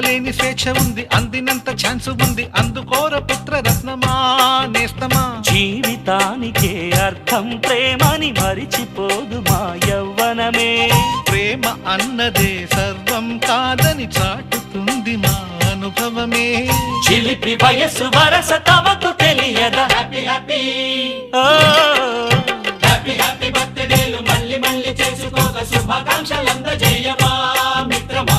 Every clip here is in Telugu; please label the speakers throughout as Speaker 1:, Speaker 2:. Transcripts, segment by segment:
Speaker 1: ఆపలేని స్వేచ్ఛ ఉంది, అందినంత ఛాన్స్ ఉంది, అందుకోర పుత్ర రత్నమా నేస్తమా.
Speaker 2: జీవితానికే అర్థం ప్రేమని మరిచిపోదు మా యవ్వనమే.
Speaker 1: ప్రేమ అన్నదే సర్వం కాదని చాటుతుంది మా అనుభవమే.
Speaker 2: చిలిపి వయసు వరస తమకు తెలియదా. హ్యాపీ హ్యాపీ హ్యాపీ హ్యాపీ బర్త్డేలు మళ్ళీ మళ్ళీ చేసుకోక శుభాకాంక్షలందజేయమా మిత్రమా.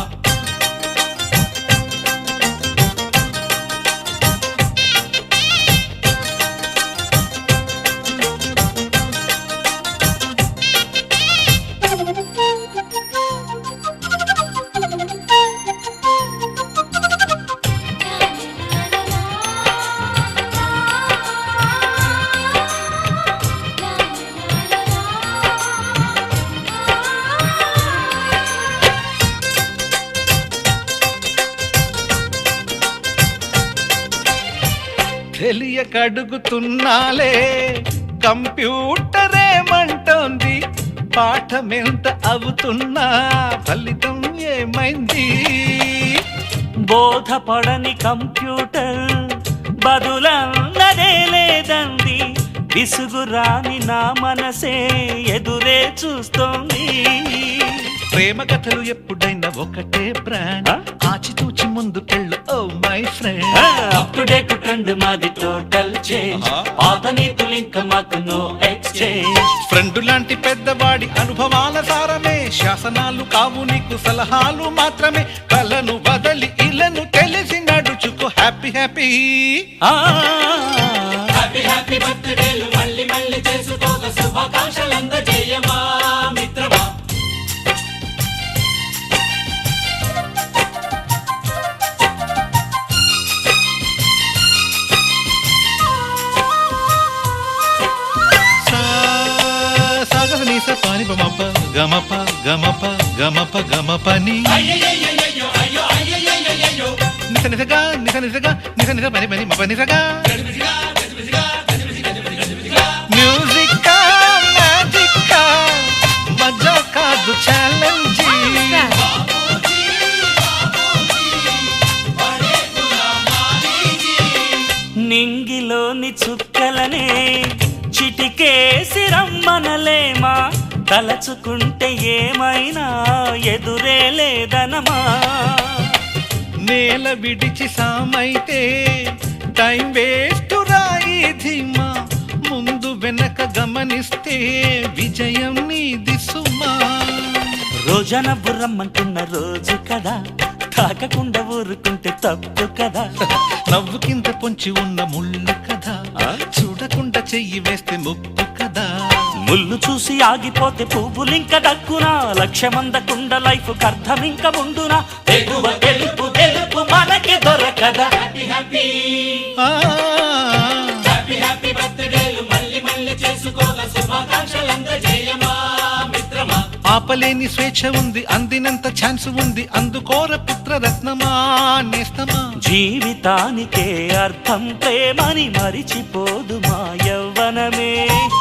Speaker 1: తెలియకడుగుతున్నాలే కంప్యూటరేమంటోంది, పాఠమెంత అవుతున్నా ఫలితం ఏమైంది.
Speaker 2: బోధపడని కంప్యూటర్ బదులన్నదే లేదంది, విసుగురాని నా మనసే ఎదురే చూస్తోంది.
Speaker 1: ప్రేమ కథలు ఎప్పుడైనా ఒకటే బ్రాండ్, ఆచితూచి ముందుకెళ్ళు oh my friend.
Speaker 2: Up to date trend మాది టోటల్ చేంజ్, పాత నీతులు ఇంకా మాకు నో ఎక్స్చేంజ్.
Speaker 1: ఫ్రెండ్ లాంటి పెద్దవాడి అనుభవాల సారమే, శాసనాలు కావు నీకు సలహాలు మాత్రమే. కలను వదలి ఇలను తెలిసి నడుచుకో హ్యాపీ హ్యాపీ
Speaker 2: హ్యాపీ హ్యాపీ బర్త్డేలు మళ్ళీ మళ్ళీ చేసుకోక శుభాకాంక్షలందజేయమా మిత్రమా.
Speaker 1: పాని బమప గమప గమప గమప గమపని నిస నిసగా నిస నిసగా నిస నిస పని పని మప నిసగా. మ్యూజిక్ మ్యాజిక్ మజా కాదు ఛాలెంజ్.
Speaker 2: నింగిలోని చుక్కలనే చిటికేసి రమ్మనలేమా, తలచుకుంటే ఏమైనా ఎదురే లేదనమా.
Speaker 1: నేల విడిచి సామైతే టైం వేస్ట్ రాయి ధీమా, ముందు వెనక గమనిస్తే విజయం నీది సుమా.
Speaker 2: రోజన బుర్రమ్మంటున్న రోజు కదా, తాకకుండా ఊరుకుంటే తప్పు కదా.
Speaker 1: నవ్వుకింత పొంచి ఉన్న ముళ్ళు కదా, చూడకుండా చెయ్యి వేస్తే ముప్పు కదా.
Speaker 2: ముళ్ళు చూసి ఆగిపోతే పువ్వులింక దక్కునా, లక్ష్యమందకుండా లైఫ్ అర్థం ఇంక ఉండునా. తెగువ తెలుపు తెలుపు మనకి దొరకదా. హ్యాపీ హ్యాపీ హ్యాపీ హ్యాపీ బర్త్డేలు మళ్ళీ మళ్ళీ చేసుకోగా శుభాకాంక్షలందజేయమా మిత్రమా.
Speaker 1: ఆపలేని స్వేచ్ఛ ఉంది, అందినంత ఛాన్స్ ఉంది, అందుకోర పుత్ర రత్నమా నేస్తమా.
Speaker 2: జీవితానికే అర్థం ప్రేమని మరిచిపోదు మా యవ్వనమే.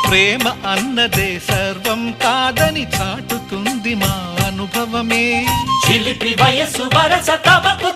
Speaker 1: ప్రేమ అన్నదే సర్వం కాదని చాటుతుంది మా అనుభవమే.
Speaker 2: చిలిపి వయసు వరస తమకు